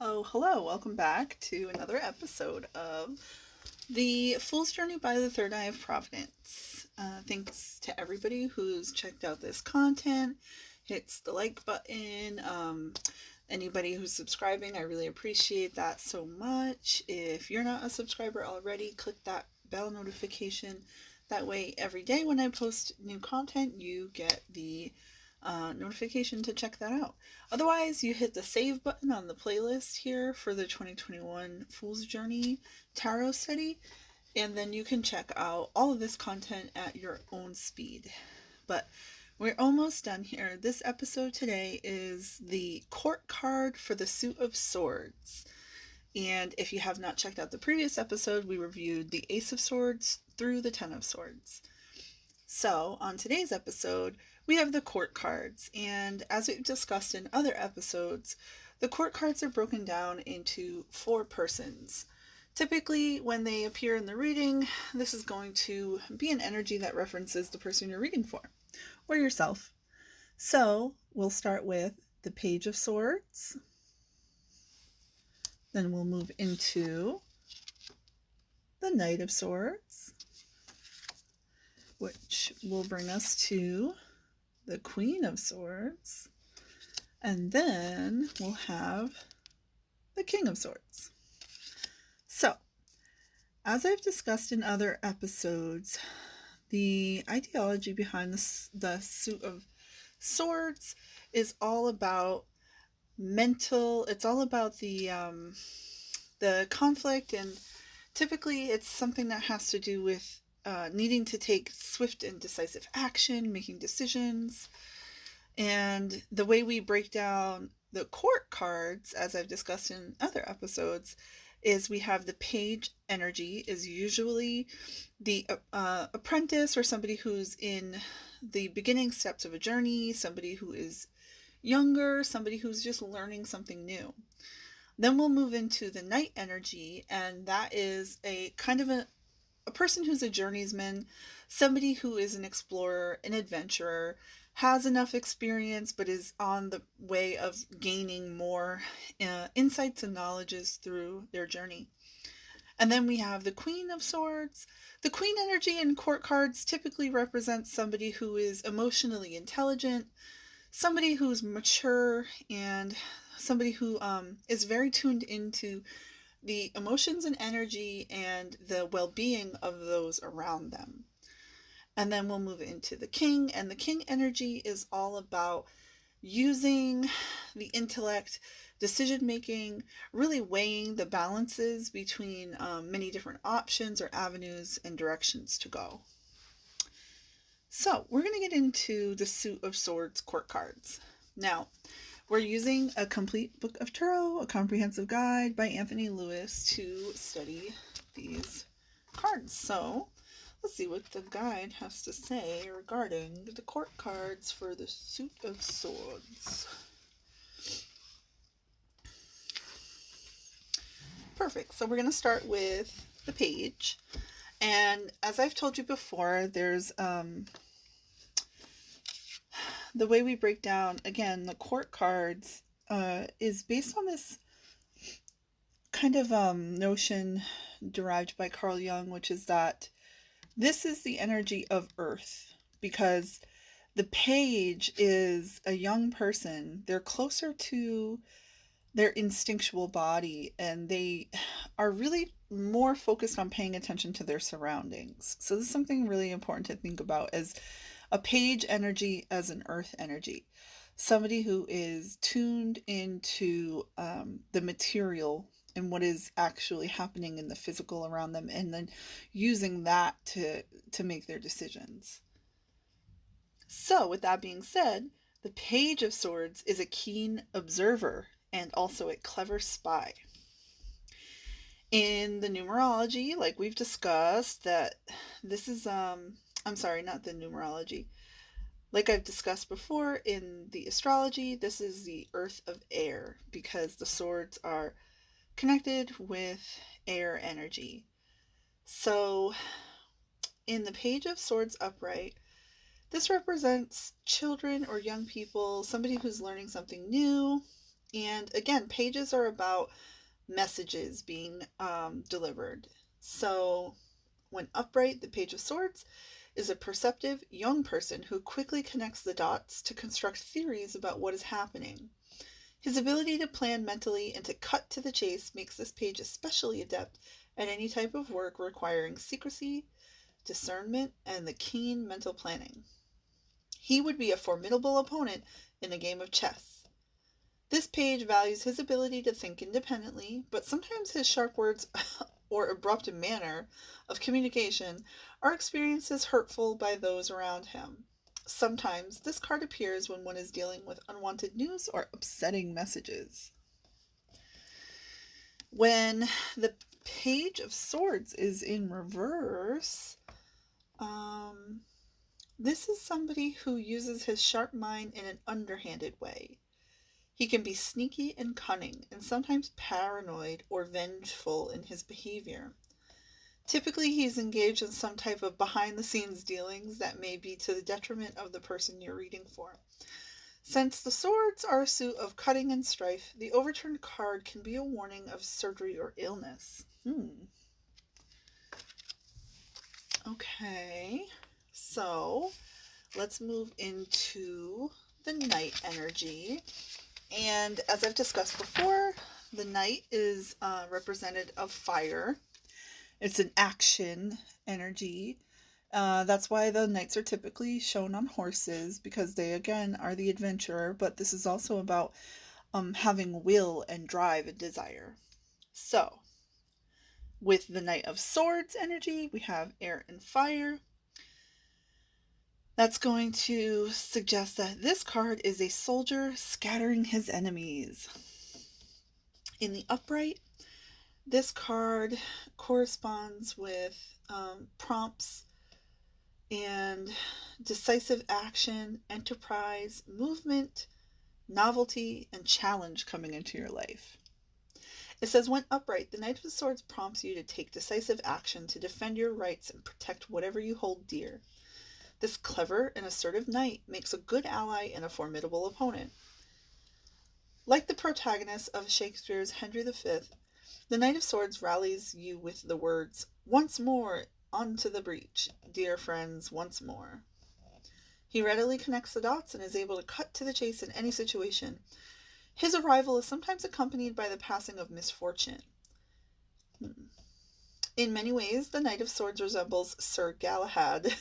Oh, hello. Welcome back to another episode of The Fool's Journey by the Third Eye of Providence. Thanks to everybody who's checked out this content, hits the like button. Anybody who's subscribing, I really appreciate that so much. If you're not a subscriber already, click that bell notification. That way, every day when I post new content, you get the notification to check that out. Otherwise, you hit the save button on the playlist here for the 2021 Fool's Journey Tarot study, and then you can check out all of this content at your own speed. But we're almost done here. This episode today is the court card for the Suit of Swords. And if you have not checked out the previous episode, we reviewed the Ace of Swords through the Ten of Swords. So, on today's episode, we have the court cards, and as we've discussed in other episodes, the court cards are broken down into four persons. Typically, when they appear in the reading, this is going to be an energy that references the person you're reading for, or yourself. So, we'll start with the Page of Swords, then we'll move into the Knight of Swords, which will bring us to the Queen of Swords, and then we'll have the King of Swords. So, as I've discussed in other episodes, the ideology behind the Suit of Swords is all about it's all about the conflict, and typically it's something that has to do with needing to take swift and decisive action, making decisions. And the way we break down the court cards, as I've discussed in other episodes, is we have the page energy is usually the apprentice, or somebody who's in the beginning steps of a journey, somebody who is younger, somebody who's just learning something new. Then we'll move into the knight energy, and that is a kind of a person who's a journeyman, somebody who is an explorer, an adventurer, has enough experience but is on the way of gaining more insights and knowledges through their journey. And then we have the Queen of Swords. The Queen energy in court cards typically represents somebody who is emotionally intelligent, somebody who's mature, and somebody who is very tuned into the emotions and energy and the well-being of those around them. And then we'll move into the King, and the King energy is all about using the intellect, decision making, really weighing the balances between many different options or avenues and directions to go. So we're going to get into the Suit of Swords court cards. Now, we're using a complete book of tarot, a comprehensive guide by Anthony Lewis to study these cards. So let's see what the guide has to say regarding the court cards for the Suit of Swords. Perfect. So we're going to start with the page. And as I've told you before, there's the way we break down, again, the court cards is based on this kind of notion derived by Carl Jung, which is that this is the energy of Earth, because the page is a young person. They're closer to their instinctual body, and they are really more focused on paying attention to their surroundings. So this is something really important to think about as a page energy, as an earth energy. Somebody who is tuned into the material and what is actually happening in the physical around them, and then using that to make their decisions. So with that being said, the Page of Swords is a keen observer and also a clever spy. In the numerology, like we've discussed, that this is I'm sorry, not the numerology. Like I've discussed before in the astrology, this is the earth of air, because the swords are connected with air energy. So in the Page of Swords upright, this represents children or young people, somebody who's learning something new, And again, pages are about messages being delivered. So when upright, the Page of Swords is a perceptive young person who quickly connects the dots to construct theories about what is happening. His ability to plan mentally and to cut to the chase makes this page especially adept at any type of work requiring secrecy, discernment, and the keen mental planning. He would be a formidable opponent in a game of chess. This page values his ability to think independently, but sometimes his sharp words or abrupt manner of communication are experienced as hurtful by those around him. Sometimes this card appears when one is dealing with unwanted news or upsetting messages. When the Page of Swords is in reverse, this is somebody who uses his sharp mind in an underhanded way. He can be sneaky and cunning, and sometimes paranoid or vengeful in his behavior. Typically, he's engaged in some type of behind-the-scenes dealings that may be to the detriment of the person you're reading for. Since the swords are a suit of cutting and strife, the overturned card can be a warning of surgery or illness. Okay, so let's move into the Knight energy. And as I've discussed before, the Knight is representative of fire. It's an action energy. That's why the knights are typically shown on horses, because they, again, are the adventurer, but this is also about having will and drive and desire. So, with the Knight of Swords energy, we have air and fire. That's going to suggest that this card is a soldier scattering his enemies. In the upright, this card corresponds with prompts and decisive action, enterprise, movement, novelty, and challenge coming into your life. It says, when upright, the Knight of Swords prompts you to take decisive action to defend your rights and protect whatever you hold dear. This clever and assertive knight makes a good ally and a formidable opponent. Like the protagonist of Shakespeare's Henry V, the Knight of Swords rallies you with the words, "Once more onto the breach, dear friends, once more." He readily connects the dots and is able to cut to the chase in any situation. His arrival is sometimes accompanied by the passing of misfortune. In many ways, the Knight of Swords resembles Sir Galahad.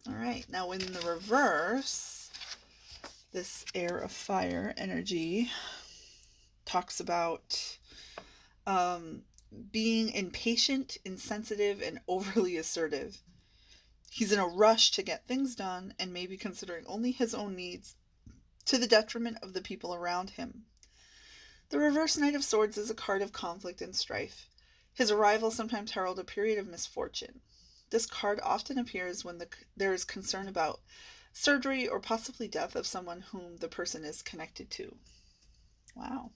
Alright, now in the reverse, this air of fire energy talks about being impatient, insensitive, and overly assertive. He's in a rush to get things done and maybe considering only his own needs to the detriment of the people around him. The reverse Knight of Swords is a card of conflict and strife. His arrival sometimes heralds a period of misfortune. This card often appears when there is concern about surgery or possibly death of someone whom the person is connected to. Wow.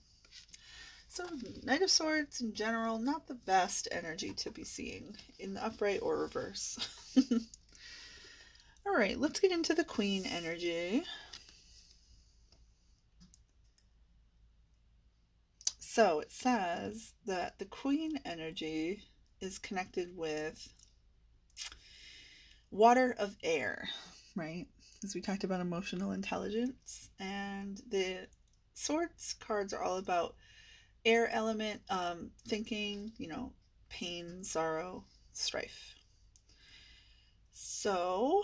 So, Knight of Swords in general, not the best energy to be seeing in the upright or reverse. Alright, let's get into the Queen energy. So it says that the Queen energy is connected with water of air, right? As we talked about emotional intelligence, and the Swords cards are all about air element, thinking, pain, sorrow, strife. So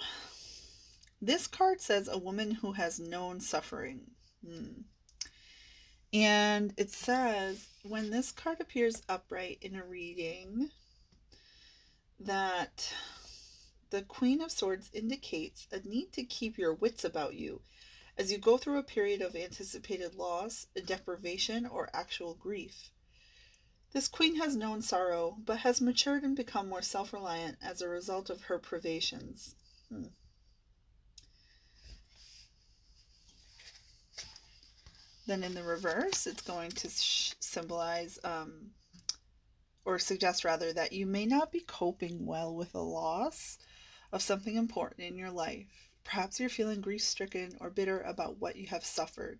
this card says a woman who has known suffering. And it says, when this card appears upright in a reading, that the Queen of Swords indicates a need to keep your wits about you as you go through a period of anticipated loss, deprivation, or actual grief. This queen has known sorrow, but has matured and become more self-reliant as a result of her privations. Then in the reverse, it's going to symbolize, or suggest rather, that you may not be coping well with the loss of something important in your life. Perhaps you're feeling grief-stricken or bitter about what you have suffered.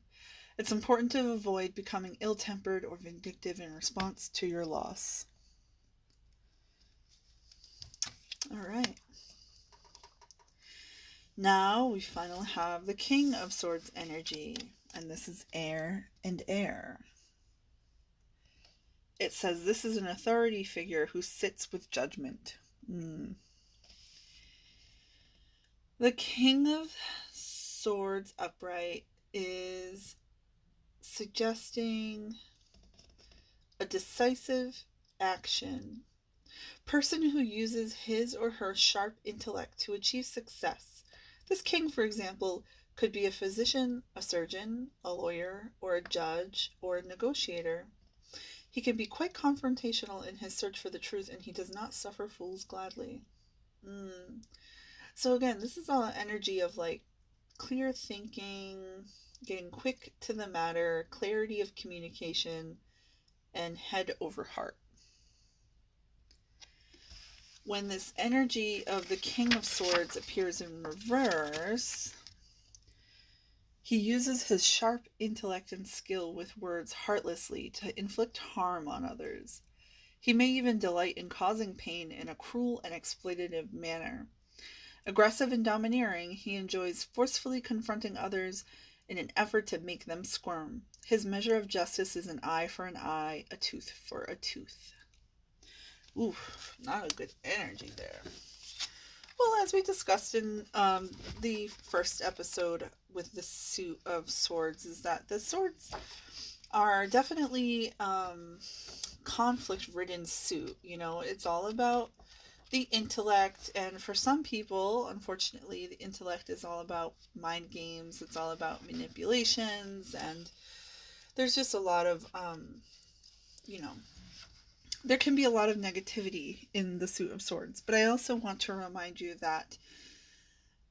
It's important to avoid becoming ill-tempered or vindictive in response to your loss. All right. Now we finally have the King of Swords energy, and this is air and air. It says this is an authority figure who sits with judgment. The King of Swords upright is suggesting a decisive action. Person who uses his or her sharp intellect to achieve success. This king, for example, could be a physician, a surgeon, a lawyer, or a judge, or a negotiator. He can be quite confrontational in his search for the truth, and he does not suffer fools gladly. So again, this is all energy of like clear thinking, getting quick to the matter, clarity of communication, and head over heart. When this energy of the King of Swords appears in reverse, he uses his sharp intellect and skill with words heartlessly to inflict harm on others. He may even delight in causing pain in a cruel and exploitative manner. Aggressive and domineering, he enjoys forcefully confronting others in an effort to make them squirm. His measure of justice is an eye for an eye, a tooth for a tooth. Oof, not a good energy there. Well, as we discussed in the first episode with the suit of swords, is that the swords are definitely conflict-ridden suit. You know, it's all about the intellect, and for some people, unfortunately, the intellect is all about mind games. It's all about manipulations, and there's just a lot of, there can be a lot of negativity in the suit of swords. But I also want to remind you that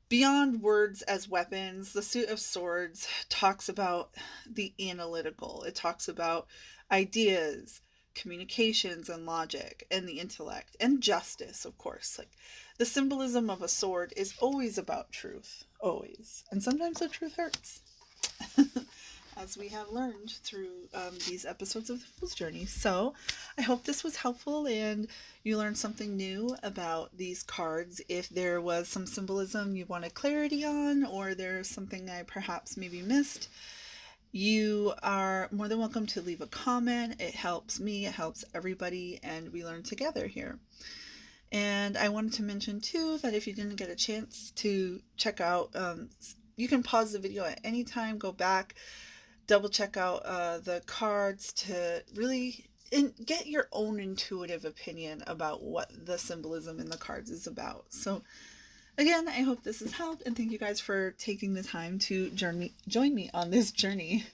beyond words as weapons, the suit of swords talks about the analytical. It talks about ideas, communications, and logic, and the intellect, and justice, of course. Like, the symbolism of a sword is always about truth, always. And sometimes the truth hurts. As we have learned through these episodes of The Fool's Journey. So I hope this was helpful and you learned something new about these cards. If there was some symbolism you wanted clarity on, or there's something I perhaps maybe missed, you are more than welcome to leave a comment. It helps me, it helps everybody, and we learn together here. And I wanted to mention too that if you didn't get a chance to check out, you can pause the video at any time, go back, double check out the cards to really get your own intuitive opinion about what the symbolism in the cards is about. So again, I hope this has helped, and thank you guys for taking the time to join me on this journey.